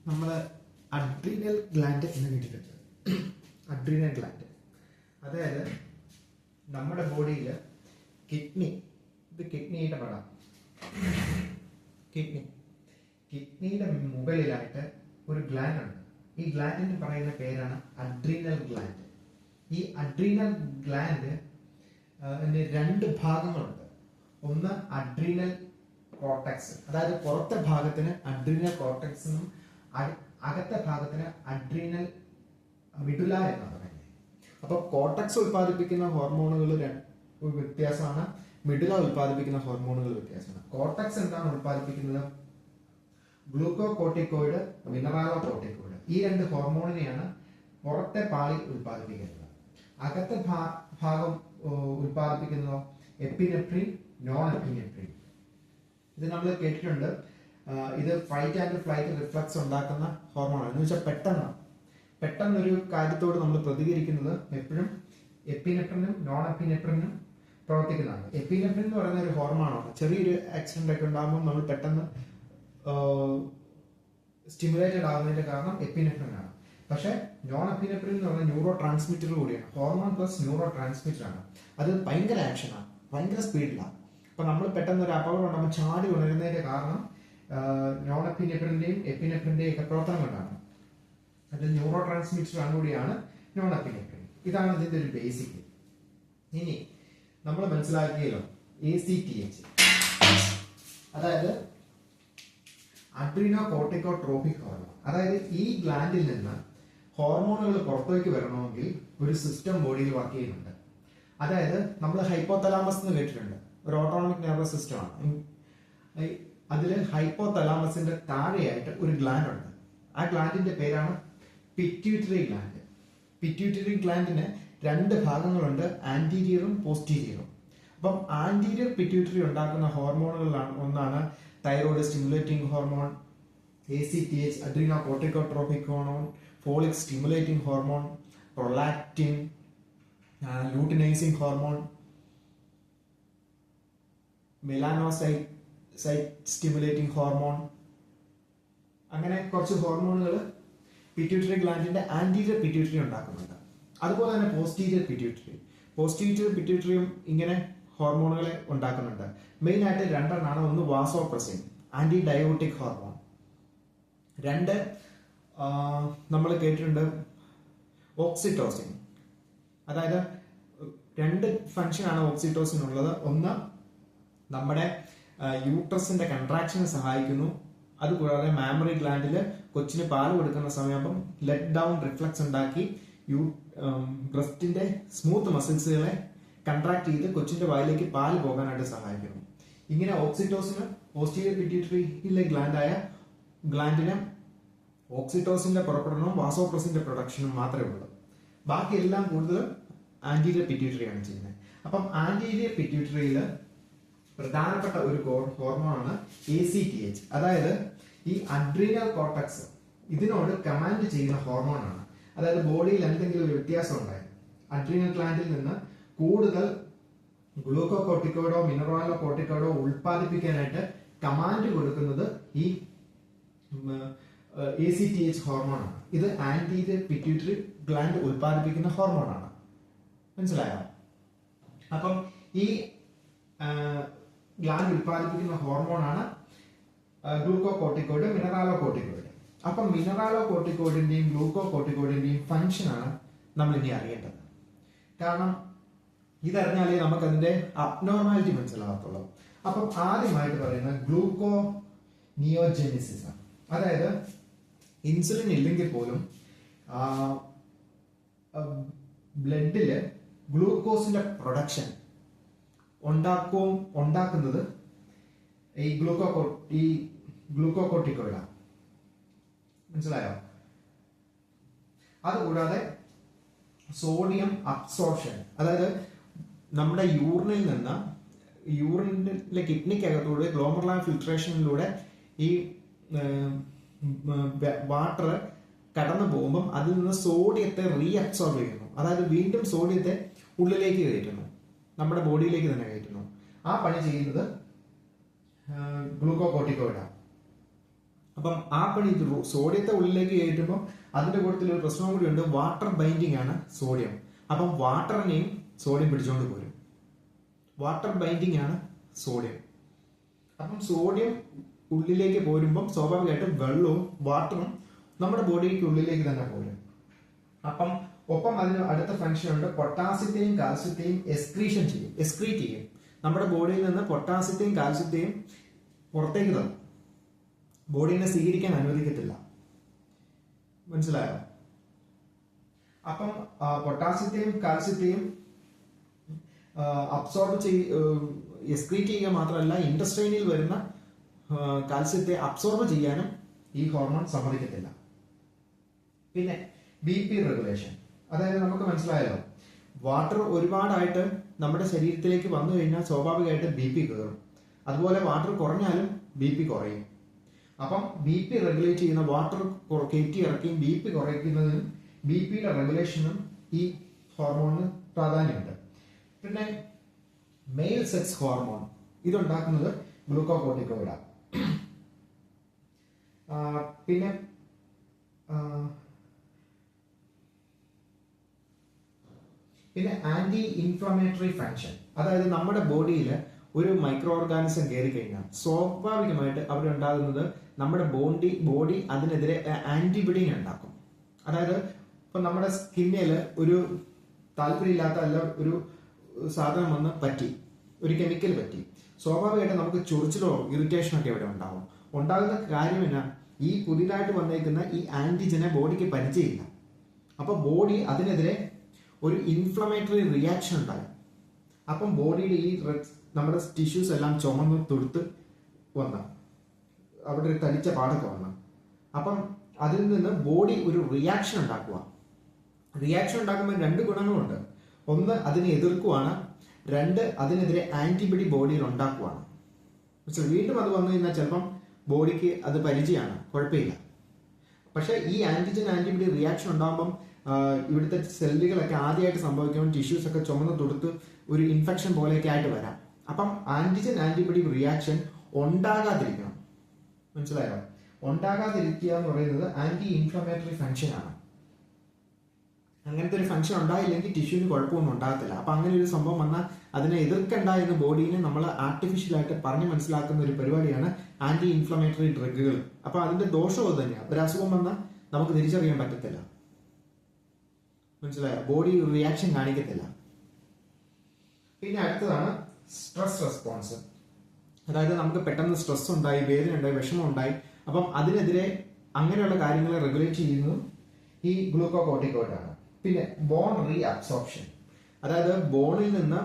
നമ്മൾ adrenal gland എന്ന് കേട്ടിട്ടുണ്ട്. അഡ്രീനൽ ഗ്ലാൻഡ് അതായത് നമ്മുടെ ബോഡിയിൽ ഇത് കിഡ്നിയുടെ പടം. കിഡ്നിയുടെ മുകളിലായിട്ട് ഒരു ഗ്ലാൻഡ് ഉണ്ട്. ഈ ഗ്ലാൻഡിന് പറയുന്ന പേരാണ് അഡ്രീനൽ ഗ്ലാൻഡ്. ഈ അഡ്രീനൽ ഗ്ലാൻഡ് രണ്ട് ഭാഗങ്ങളുണ്ട്. ഒന്ന് അഡ്രീനൽ കോർട്ടക്സ്, അതായത് പുറത്തെ ഭാഗത്തിന് അഡ്രീനൽ കോർട്ടക്സ് എന്നും അകത്തെ ഭാഗത്തിന് അഡ്രീനൽ മിഡുല എന്നാണ് പറയുന്നത്. അപ്പൊ കോർട്ടക്സ് ഉൽപ്പാദിപ്പിക്കുന്ന ഹോർമോണുകൾ വ്യത്യാസമാണ്, മിഡുല ഉൽപ്പാദിപ്പിക്കുന്ന ഹോർമോണുകൾ വ്യത്യാസമാണ്. കോർട്ടക്സ് എന്താണ് ഉൽപ്പാദിപ്പിക്കുന്നത്? ഗ്ലൂക്കോകോർട്ടിക്കോയിഡ്, മിനറാലോകോർട്ടിക്കോയിഡ്. ഈ രണ്ട് ഹോർമോണിനെയാണ് പുറത്തെ പാളി ഉൽപ്പാദിപ്പിക്കുന്നത്. അകത്തെ ഭാഗം ഉൽപ്പാദിപ്പിക്കുന്നതോ എപ്പിനെഫ്രിൻ, നോൺ എപ്പിനെഫ്രിൻ. ഇത് നമ്മൾ കേട്ടിട്ടുണ്ട്. ഇത് ഫൈറ്റ് ആൻഡ് ഫ്ലൈറ്റ് റിഫ്ലക്സ് ഉണ്ടാക്കുന്ന ഹോർമോണാണ്. എന്ന് വെച്ചാൽ പെട്ടെന്നൊരു കാര്യത്തോട് നമ്മൾ പ്രതികരിക്കുന്നത് എപ്പോഴും എപ്പിനെഫ്രിനും നോൺ എപ്പിനെഫ്രിനും പ്രവർത്തിക്കുന്നതാണ്. എപ്പിനെഫ്രിൻ എന്ന് പറയുന്ന ഒരു ഹോർമോണാണ്. ചെറിയൊരു ആക്സിഡന്റ് ഒക്കെ ഉണ്ടാകുമ്പോൾ നമ്മൾ പെട്ടെന്ന് സ്റ്റിമുലേറ്റഡ് ആകുന്നതിന്റെ കാരണം എപ്പിനെഫ്രിൻ ആണ്. പക്ഷെ നോൺ എപ്പിനെഫ്രിൻ എന്ന് പറയുന്ന ന്യൂറോ ട്രാൻസ്മിറ്റർ കൂടിയാണ്. ഹോർമോൺ പ്ലസ് ന്യൂറോ ട്രാൻസ്മിറ്റർ ആണ്. അത് ഭയങ്കര ആക്ഷനാണ്, ഭയങ്കര സ്പീഡിലാണ്. അപ്പൊ നമ്മൾ പെട്ടെന്ന് ഒരു അപകടം ഉണ്ടാകുമ്പോൾ ചാടി ഉണരുന്നതിന്റെ കാരണം നോൺ എപ്പിനെഫ്രിന്റെയും എപ്പിനെഫ്രിന്റെയും ഒക്കെ പ്രവർത്തനം കൊണ്ടാണ്. അത് ന്യൂറോ ട്രാൻസ്മിറ്റർ കൂടിയാണ് നോൺ എപ്പിനെഫ്രിൻ. ഇതാണ് ഇതിന്റെ ഒരു ബേസിക്. ഇനി നമ്മൾ മനസ്സിലാക്കിയല്ലോ ACTH, അതായത് അഡ്രീനോകോർട്ടിക്കോട്രോപിക് ഹോർമോൺ. അതായത് ഈ ഗ്ലാൻഡിൽ നിന്ന് ഹോർമോണുകൾ പുറത്തേക്ക് വരണമെങ്കിൽ ഒരു സിസ്റ്റം ബോഡിയിൽ വർക്ക് ചെയ്യുന്നുണ്ട്. അതായത് നമ്മൾ ഹൈപ്പോതലാമസ് എന്ന് കേട്ടിട്ടുണ്ട്, ഒരു ഓട്ടോണമിക് നെർവസ് സിസ്റ്റം ആണ്. അതിൽ ഹൈപ്പോതലാമസിന്റെ താഴെയായിട്ട് ഒരു ഗ്ലാൻഡ് ഉണ്ട്. ആ ഗ്ലാൻഡിന്റെ പേരാണ് പിറ്റ്യൂട്ടറി ഗ്ലാൻഡ്. പിറ്റ്യൂട്ടറി ഗ്ലാൻഡിന് രണ്ട് ഭാഗങ്ങളുണ്ട്, ആന്റീരിയറും പോസ്റ്റീരിയറും. അപ്പം ആന്റീരിയർ പിറ്റ്യൂട്ടറി ഉണ്ടാക്കുന്ന ഹോർമോണുകളിലാണ് ഒന്നാണ് thyroid stimulating hormone, ACTH, adrenocorticotropic hormone, follicle stimulating hormone, prolactin, luteinising hormone, melanocyte stimulating hormone. അങ്ങനെ കുറച്ച് ഹോർമോണുകൾ പിറ്റ്യൂട്ടറി ഗ്ലാൻഡിന്റെ ആന്റീരിയർ പിറ്റ്യൂട്ടറി ഉണ്ടാക്കുന്നുണ്ട്. അതുപോലെ തന്നെ പോസ്റ്റീരിയർ പിറ്റ്യൂട്ടറിയും ഇങ്ങനെ ഹോർമോണുകളെ ഉണ്ടാക്കുന്നുണ്ട്. മെയിൻ ആയിട്ട് രണ്ടെണ്ണമാണ്. ഒന്ന് വാസോപ്രസിൻ, ആന്റി ഡയോട്ടിക് ഹോർമോൺ. രണ്ട് നമ്മൾ കേട്ടിട്ടുണ്ട് ഓക്സിറ്റോസിൻ. അതായത് രണ്ട് ഫംഗ്ഷനാണ് ഓക്സിറ്റോസിൻ ഉള്ളത്. ഒന്ന് നമ്മുടെ യൂട്രസിന്റെ കൺട്രാക്ഷനെ സഹായിക്കുന്നു. അതുകൂടാതെ മാമറി ഗ്ലാൻഡിൽ കൊച്ചിന് പാല് കൊടുക്കുന്ന സമയം ലെറ്റ് ഡൗൺ റിഫ്ലക്സ് ഉണ്ടാക്കി ബ്രസ്റ്റിന്റെ സ്മൂത്ത് മസിൽസുകളെ കൺട്രാക്ട് ചെയ്ത് കൊച്ചിന്റെ വായിലേക്ക് പാല് പോകാനായിട്ട് സഹായിക്കുന്നു. ഇങ്ങനെ ഓക്സിറ്റോസിന് പോസ്റ്റീരിയർ പിറ്റ്യൂട്ടറിയിലെ ഗ്ലാൻഡിന് ഓക്സിറ്റോസിന്റെ പുറപ്പെടണവും വാസോപ്രസിന്റെ പ്രൊഡക്ഷനും മാത്രമേ ഉള്ളൂ. ബാക്കി എല്ലാം കൂടുതലും ആന്റീരിയർ പിറ്റ്യൂട്ടറിയാണ് ചെയ്യുന്നത്. അപ്പം ആന്റീരിയർ പിറ്റ്യൂട്ടറിയിൽ പ്രധാനപ്പെട്ട ഒരു ഹോർമോണാണ് ACTH. അതായത് ഈ അഡ്രീനൽ കോർട്ടക്സ് ഇതിനോട് കമാൻഡ് ചെയ്യുന്ന ഹോർമോണാണ്. അതായത് ബോഡിയിൽ എന്തെങ്കിലും ഒരു വ്യത്യാസം ഉണ്ടായി അഡ്രീനൽ ഗ്ലാൻഡിൽ നിന്ന് കൂടുതൽ ഗ്ലൂക്കോകോർട്ടിക്കോയിഡോ മിനറാലോകോർട്ടിക്കോയിഡോ ഉൽപ്പാദിപ്പിക്കാനായിട്ട് കമാൻഡ് കൊടുക്കുന്നത് ഈ ACTH ഹോർമോണാണ്. ഇത് ആന്റീരിയർ പിറ്റ്യൂട്ടറി ഗ്ലാൻഡ് ഉൽപ്പാദിപ്പിക്കുന്ന ഹോർമോണാണ്. മനസ്സിലായോ? അപ്പം ഈ ഗ്ലാൻഡ് ഉൽപ്പാദിപ്പിക്കുന്ന ഹോർമോണാണ് ഗ്ലൂക്കോകോർട്ടിക്കോയിഡ്, മിനറാലോകോർട്ടിക്കോയിഡ്. അപ്പം മിനറാലോകോർട്ടിക്കോയിഡിന്റെയും ഗ്ലൂക്കോകോർട്ടിക്കോയിഡിന്റെയും ഫംഗ്ഷനാണ് നമ്മൾ ഇനി അറിയേണ്ടത്. കാരണം ഇതറിഞ്ഞാലേ നമുക്ക് അതിന്റെ അബ്നോർമാലിറ്റി മനസ്സിലാകത്തുള്ളൂ. അപ്പം ആദ്യമായിട്ട് പറയുന്നത് ഗ്ലൂക്കോനിയോജെനിസിസ് ആണ്. അതായത് ഇൻസുലിൻ ഇല്ലെങ്കിൽ പോലും ബ്ലഡില് ഗ്ലൂക്കോസിന്റെ പ്രൊഡക്ഷൻ ഉണ്ടാക്കുന്നത് ഈ ഗ്ലൂക്കോകോർട്ടിക്കോയിഡാണ്. മനസ്സിലായോ? അതുകൂടാതെ സോഡിയം അബ്സോർപ്ഷൻ, അതായത് നമ്മുടെ യൂറിനിലെ കിഡ്നിക്കകത്തൂടെ ഗ്ലോമറുലാർ ഫിൽട്രേഷനിലൂടെ ഈ വാട്ടർ കടന്നു പോകുമ്പം അതിൽ നിന്ന് സോഡിയത്തെ റീഅബ്സോർബ് ചെയ്യുന്നു. അതായത് വീണ്ടും സോഡിയത്തെ ഉള്ളിലേക്ക് കയറ്റുന്നു, നമ്മുടെ ബോഡിയിലേക്ക് തന്നെ കയറ്റുന്നു. ആ പണി ചെയ്യുന്നത് ഗ്ലൂക്കോകോർട്ടിക്കോയിഡാണ്. അപ്പം ആ പണി ഇത് സോഡിയത്തെ ഉള്ളിലേക്ക് കയറ്റുമ്പോൾ അതിന്റെ കൂട്ടത്തിൽ ഒരു പ്രശ്നം കൂടി ഉണ്ട്, വാട്ടർ ബൈൻഡിങ് ആണ് സോഡിയം. അപ്പം വാട്ടറിനെയും സോഡിയം പിടിച്ചുകൊണ്ട് പോരും. വാട്ടർ ബൈൻഡിങ് ആണ് സോഡിയം. അപ്പം സോഡിയം ഉള്ളിലേക്ക് പോരുമ്പം സ്വാഭാവികമായിട്ടും വെള്ളവും വാട്ടറും നമ്മുടെ ബോഡിക്ക് ഉള്ളിലേക്ക് തന്നെ പോരും. അപ്പം ഒപ്പം അതിന് അടുത്ത ഫംഗ്ഷൻ ഉണ്ട്, പൊട്ടാസ്യത്തെയും കാൽസ്യത്തെയും എക്സ്ക്രീറ്റ് ചെയ്യും. നമ്മുടെ ബോഡിയിൽ നിന്ന് പൊട്ടാസ്യത്തെയും കാൽസ്യത്തെയും പുറത്തേക്ക് തന്നു, ബോഡീനെ സ്വീകരിക്കാൻ അനുവദിക്കത്തില്ല. മനസ്സിലായോ? അപ്പം പൊട്ടാസ്യത്തെയും കാൽസ്യത്തെയും എക്സ്ക്രീറ്റ് ചെയ്യുക മാത്രമല്ല, ഇൻഡസ്ട്രൈനിൽ വരുന്ന കാൽസ്യത്തെ അബ്സോർബ് ചെയ്യാനും ഈ ഹോർമോൺ സമ്മതിക്കത്തില്ല. പിന്നെ BP റെഗുലേഷൻ, അതായത് നമുക്ക് മനസ്സിലായല്ലോ, വാട്ടർ ഒരുപാടായിട്ട് നമ്മുടെ ശരീരത്തിലേക്ക് വന്നു കഴിഞ്ഞാൽ സ്വാഭാവികമായിട്ട് BP കയറും. അതുപോലെ വാട്ടർ കുറഞ്ഞാലും BP കുറയും. അപ്പം BP റെഗുലേറ്റ് ചെയ്യുന്ന, വാട്ടർ കയറ്റി ഇറക്കിയും BP കുറയ്ക്കുന്നതിനും BPയുടെ റെഗുലേഷനും ഈ ഹോർമോണിന് പ്രാധാന്യമുണ്ട്. പിന്നെ മെയിൽ സെക്സ് ഹോർമോൺ ഇതുണ്ടാക്കുന്നത് ഗ്ലൂക്കോകോർട്ടിക്കോയിഡാണ്. പിന്നെ ആന്റി ഇൻഫ്ലമേറ്ററി ഫങ്ഷൻ, അതായത് നമ്മുടെ ബോഡിയിൽ ഒരു മൈക്രോ ഓർഗാനിസം കയറി കഴിഞ്ഞാൽ സ്വാഭാവികമായിട്ട് അവിടെ ഉണ്ടാകുന്നത് നമ്മുടെ ബോഡി അതിനെതിരെ ആന്റിബോഡിനെ ഉണ്ടാക്കും. അതായത് ഇപ്പൊ നമ്മുടെ സ്കിന്നിൽ ഒരു താല്പര്യമില്ലാത്ത അല്ല ഒരു സാധനം വന്ന് പറ്റി, ഒരു കെമിക്കൽ പറ്റി, സ്വാഭാവികമായിട്ട് നമുക്ക് ചൊറിച്ചിലോ ഇറിറ്റേഷനോ ഒക്കെ ഇവിടെ ഉണ്ടാവും. ഉണ്ടാകുന്ന കാര്യം എന്നാ, ഈ പുതിയതായിട്ട് വന്നേക്കുന്ന ഈ ആന്റിജനെ ബോഡിക്ക് പരിചയമില്ല. അപ്പൊ ബോഡി അതിനെതിരെ ഒരു ഇൻഫ്ലമേറ്ററി റിയാക്ഷൻ ഉണ്ടായി. അപ്പം ബോഡിയുടെ ഈ നമ്മുടെ ടിഷ്യൂസ് എല്ലാം ചുമന്ന് തൊടുത്ത് വന്ന അവിടെ ഒരു തടിച്ച പാടൊക്കെ വന്ന, അപ്പം അതിൽ നിന്ന് ബോഡി ഒരു റിയാക്ഷൻ ഉണ്ടാക്കുക. റിയാക്ഷൻ ഉണ്ടാക്കുമ്പോൾ 2 ഗുണങ്ങളുണ്ട്. ഒന്ന്, അതിനെ എതിർക്കുവാണ്. 2, അതിനെതിരെ ആന്റിബോഡി ബോഡിയിൽ ഉണ്ടാക്കുവാണ്. വീണ്ടും അത് വന്നു കഴിഞ്ഞാൽ ചിലപ്പം ബോഡിക്ക് അത് പരിചയമാണ്, കുഴപ്പമില്ല. പക്ഷെ ഈ ആന്റിബോഡി റിയാക്ഷൻ ഉണ്ടാകുമ്പം ഇവിടുത്തെ സെല്ലുകളൊക്കെ ആദ്യമായിട്ട് സംഭവിക്കുമ്പോൾ ടിഷ്യൂസ് ഒക്കെ ചുമന്ന് തൊടുത്ത് ഒരു ഇൻഫെക്ഷൻ പോലെയൊക്കെ ആയിട്ട് വരാം. അപ്പം ആന്റിബോഡി റിയാക്ഷൻ ഉണ്ടാകാതിരിക്കണം. മനസ്സിലായോ? ഉണ്ടാകാതിരിക്കുക എന്ന് പറയുന്നത് ആന്റി ഇൻഫ്ലമേറ്ററി ഫംഗ്ഷൻ ആണ്. അങ്ങനത്തെ ഒരു ഫംഗ്ഷൻ ഉണ്ടായില്ലെങ്കിൽ ടിഷ്യൂവിന് കുഴപ്പമൊന്നും ഉണ്ടാകത്തില്ല. അപ്പൊ അങ്ങനെ ഒരു സംഭവം വന്നാൽ അതിനെ എതിർക്കണ്ട എന്ന് ബോഡീനെ നമ്മൾ ആർട്ടിഫിഷ്യലായിട്ട് പറഞ്ഞ് മനസ്സിലാക്കുന്ന ഒരു പരിപാടിയാണ് ആന്റി ഇൻഫ്ലമേറ്ററി ഡ്രഗുകൾ. അപ്പൊ അതിന്റെ ദോഷം അത് തന്നെയാണ്. ഒരു അസുഖം വന്നാൽ നമുക്ക് തിരിച്ചറിയാൻ പറ്റത്തില്ല. മനസ്സിലായോ? ബോഡി റിയാക്ഷൻ കാണിക്കത്തില്ല. പിന്നെ അടുത്തതാണ് സ്ട്രെസ് റെസ്പോൺസ്. അതായത് നമുക്ക് പെട്ടെന്ന് സ്ട്രെസ് ഉണ്ടായി, വേദന ഉണ്ടായി, വിഷമം ഉണ്ടായി, അപ്പം അതിനെതിരെ അങ്ങനെയുള്ള കാര്യങ്ങളെ റെഗുലേറ്റ് ചെയ്യുന്നതും ഈ ഗ്ലൂക്കോകോർട്ടിക്കോയിഡ് ആണ്. പിന്നെ ബോൺ റീ അബ്സോർപ്ഷൻ, അതായത് ബോണിൽ നിന്ന്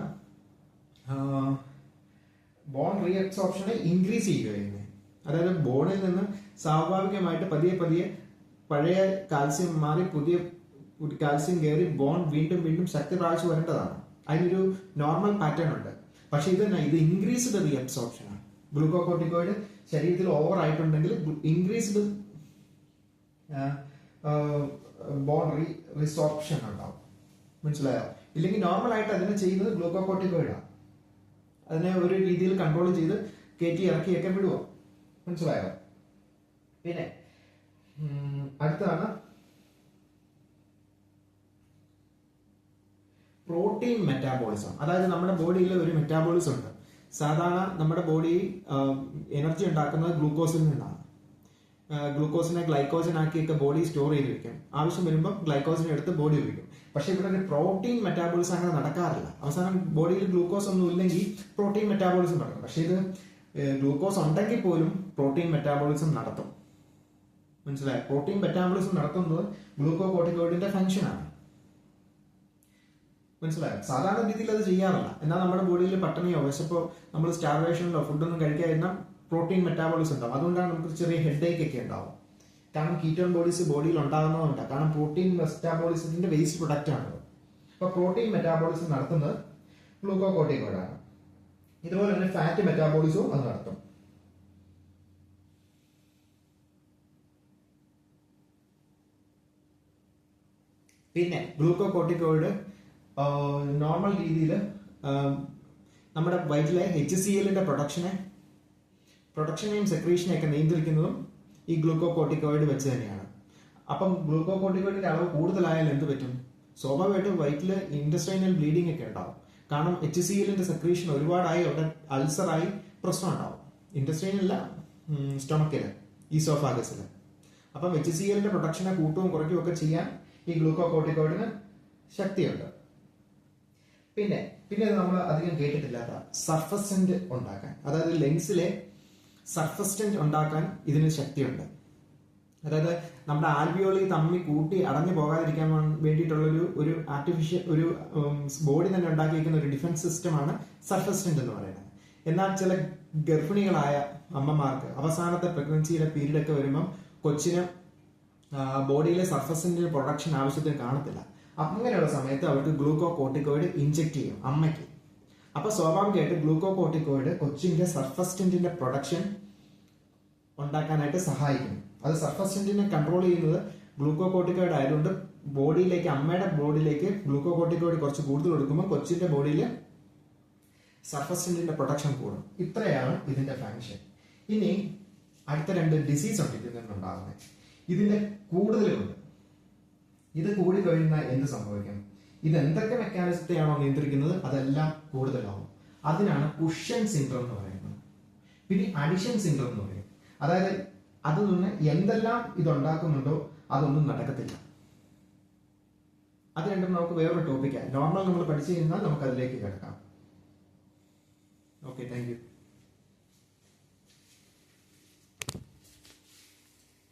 ബോൺ റീ അബ്സോർപ്ഷനെ ഇൻക്രീസ് ചെയ്യുക. അതായത് ബോണിൽ നിന്ന് സ്വാഭാവികമായിട്ട് പതിയെ പഴയ കാൽസ്യം മാറി പുതിയ കാൽസ്യം കയറി ബോൺ വീണ്ടും ശക്തി പ്രാപിച്ചു വരേണ്ടതാണ്. അതിനൊരു നോർമൽ പാറ്റേൺ ഉണ്ട്. പക്ഷെ ഇത് ഇൻക്രീസ്ഡ് റീ അബ്സോർപ്ഷൻ ആണ്. ഗ്ലൂക്കോകോർട്ടിക്കോയിഡ് ശരീരത്തിൽ ഓവർ ആയിട്ടുണ്ടെങ്കിൽ ഇൻക്രീസ്ഡ് ബോൺ റിസോർപ്ഷൻ ഉണ്ടാവും. മനസ്സിലായോ? ഇല്ലെങ്കിൽ നോർമൽ ആയിട്ട് അതിനെ ചെയ്യുന്നത് ഗ്ലൂക്കോകോർട്ടിക്കോയിഡാണ്. അതിനെ ഒരു രീതിയിൽ കൺട്രോൾ ചെയ്ത് കയറ്റി ഇറക്കിയൊക്കെ വിടുക. മനസ്സിലായോ? പിന്നെ അടുത്തതാണ് പ്രോട്ടീൻ മെറ്റാബോളിസം. അതായത് നമ്മുടെ ബോഡിയിൽ ഒരു മെറ്റാബോളിസം ഉണ്ട്. സാധാരണ നമ്മുടെ ബോഡി എനർജി ഉണ്ടാക്കുന്നത് ഗ്ലൂക്കോസിൽ നിന്നാണ്. ഗ്ലൂക്കോസിനെ ഗ്ലൈക്കോജൻ ആക്കിയൊക്കെ ബോഡി സ്റ്റോർ ചെയ്ത് വെക്കും. ആവശ്യം വരുമ്പോൾ ഗ്ലൈക്കോജൻ എടുത്ത് ബോഡി ഉപയോഗിക്കും. പക്ഷെ ഇവിടെ ഒരു പ്രോട്ടീൻ മെറ്റാബോളിസം അങ്ങനെ നടക്കാറില്ല. അവസാനം ബോഡിയിൽ ഗ്ലൂക്കോസ് ഒന്നും ഇല്ലെങ്കിൽ പ്രോട്ടീൻ മെറ്റാബോളിസം നടക്കും. പക്ഷെ ഇത് ഗ്ലൂക്കോസ് ഉണ്ടെങ്കിൽ പോലും പ്രോട്ടീൻ മെറ്റാബോളിസം നടത്തും. മനസ്സിലായി? പ്രോട്ടീൻ മെറ്റാബോളിസം നടത്തുന്നത് ഗ്ലൂക്കോകോർട്ടിക്കോയിഡിന്റെ ഫംഗ്ഷനാണ്. മനസ്സിലായോ? സാധാരണ രീതിയിൽ അത് ചെയ്യാറില്ല. എന്നാൽ നമ്മുടെ ബോഡിയിൽ പട്ടിണിയോ വിശപ്പോ നമ്മൾ സ്റ്റാർവേഷനിലോ ഫുഡൊന്നും കഴിക്കാതിരുന്നാൽ പ്രോട്ടീൻ മെറ്റാബോളിസം ഉണ്ടാവും. അതുകൊണ്ടാണ് നമുക്ക് ചെറിയ ഹെഡേക്ക് ഒക്കെ ഉണ്ടാവും. കാരണം കീറ്റോൺ ബോഡീസ് ബോഡിയിൽ ഉണ്ടാകുന്നതുകൊണ്ട്. കാരണം പ്രോട്ടീൻ മെറ്റാബോളിസത്തിന്റെ വേസ്റ്റ് പ്രൊഡക്റ്റ് ആണ്. അപ്പൊ പ്രോട്ടീൻ മെറ്റാബോളിസം നടത്തുന്നത് ഗ്ലൂക്കോകോർട്ടിക്കോയിഡ് ആണ്. ഇതുപോലെ തന്നെ ഫാറ്റ് മെറ്റാബോളിസവും അത് നടത്തും. പിന്നെ ഗ്ലൂക്കോകോർട്ടിക്കോയിഡ് നോർമൽ രീതിയിൽ നമ്മുടെ വയറ്റിലെ HCl പ്രൊഡക്ഷനെയും സെക്രീഷനെയൊക്കെ നിയന്ത്രിക്കുന്നതും ഈ ഗ്ലൂക്കോകോർട്ടിക്കോയിഡ് വെച്ച് തന്നെയാണ്. അപ്പം ഗ്ലൂക്കോകോർട്ടിക്കോയിഡിന്റെ അളവ് കൂടുതലായാൽ എന്ത് പറ്റും? സ്വാഭാവികമായിട്ടും വയറ്റിൽ ഇൻറ്റസ്റ്റൈനൽ ബ്ലീഡിംഗ് ഒക്കെ ഉണ്ടാവും. കാരണം HCl സെക്രീഷൻ ഒരുപാടായി അവിടെ അൾസറായി പ്രശ്നം ഉണ്ടാവും. ഇൻറ്റസ്റ്റൈനല്ല, സ്റ്റൊമക്കില്, ഈസോഫാഗസില്. അപ്പം HCl പ്രൊഡക്ഷനെ കൂട്ടുകയും കുറയ്ക്കുകയും ഒക്കെ ചെയ്യാൻ ഈ ഗ്ലൂക്കോകോർട്ടിക്കോയിഡിന് ശക്തിയുണ്ട്. പിന്നെ നമ്മൾ അധികം കേട്ടിട്ടില്ലാത്ത സർഫസെന്റ് ഉണ്ടാക്കാൻ, അതായത് ലെൻസിലെ സർഫസ്റ്റന്റ് ഉണ്ടാക്കാൻ ഇതിന് ശക്തിയുണ്ട്. അതായത് നമ്മുടെ ആൽവിയോളി തമ്മിൽ കൂട്ടി അടഞ്ഞു പോകാതിരിക്കാൻ വേണ്ടിയിട്ടുള്ള ഒരു ആർട്ടിഫിഷ്യൽ ഒരു ബോഡി തന്നെ ഉണ്ടാക്കിയിരിക്കുന്ന ഒരു ഡിഫൻസ് സിസ്റ്റമാണ് സർഫസ്റ്റന്റ് എന്ന് പറയുന്നത്. എന്നാൽ ചില ഗർഭിണികളായ അമ്മമാർക്ക് അവസാനത്തെ പ്രഗ്നൻസിയുടെ പീരീഡ് ഒക്കെ വരുമ്പം കൊച്ചിന് ബോഡിയിലെ സർഫസന്റിന്റെ പ്രൊഡക്ഷൻ ആവശ്യത്തിന് കാണത്തില്ല. അങ്ങനെയുള്ള സമയത്ത് അവർക്ക് ഗ്ലൂക്കോകോർട്ടിക്കോയിഡ് ഇഞ്ചെക്ട് ചെയ്യും അമ്മയ്ക്ക്. അപ്പൊ സ്വാഭാവികമായിട്ട് ഗ്ലൂക്കോകോർട്ടിക്കോയിഡ് കൊച്ചിന്റെ സർഫസ്റ്റന്റിന്റെ പ്രൊഡക്ഷൻ ഉണ്ടാക്കാനായിട്ട് സഹായിക്കുന്നു. അത് സർഫസ്റ്റന്റിനെ കൺട്രോൾ ചെയ്യുന്നത് ഗ്ലൂക്കോകോർട്ടിക്കോയിഡ് ആയതുകൊണ്ട് ബോഡിയിലേക്ക്, അമ്മയുടെ ബോഡിയിലേക്ക് ഗ്ലൂക്കോകോർട്ടിക്കോയിഡ് കുറച്ച് കൂടുതൽ കൊടുക്കുമ്പോൾ കൊച്ചിന്റെ ബോഡിയിൽ സർഫസ്റ്റന്റിന്റെ പ്രൊഡക്ഷൻ കൂടും. ഇത്രയാണ് ഇതിന്റെ ഫങ്ഷൻ. ഇനി അടുത്ത 2 ഡിസീസ് ഉണ്ട് ഇതിൽ നിന്നുണ്ടാകുന്നത്. ഇതിന്റെ കൂടുതലുണ്ട്. ഇത് കൂടി കഴിഞ്ഞാൽ എന്ത് സംഭവിക്കും? ഇത് എന്തൊക്കെ മെക്കാനിസത്തെയാണോ നിയന്ത്രിക്കുന്നത് അതെല്ലാം കൂടുതലാവും. അതിനാണ് കുഷൻ സിൻഡ്രോം എന്ന് പറയുന്നത്. പിന്നെ അഡിഷൻ സിൻഡ്രോം എന്ന് പറയും. അതായത് അതൊന്നും എന്തെല്ലാം ഇതുണ്ടാക്കുന്നുണ്ടോ അതൊന്നും നടക്കത്തില്ല. അത് രണ്ടും നമുക്ക് വേറൊരു ടോപ്പിക്കാണ്. നോർമൽ നമ്മൾ പഠിച്ചു കഴിഞ്ഞാൽ നമുക്ക് അതിലേക്ക് കിടക്കാം. Okay, thank you.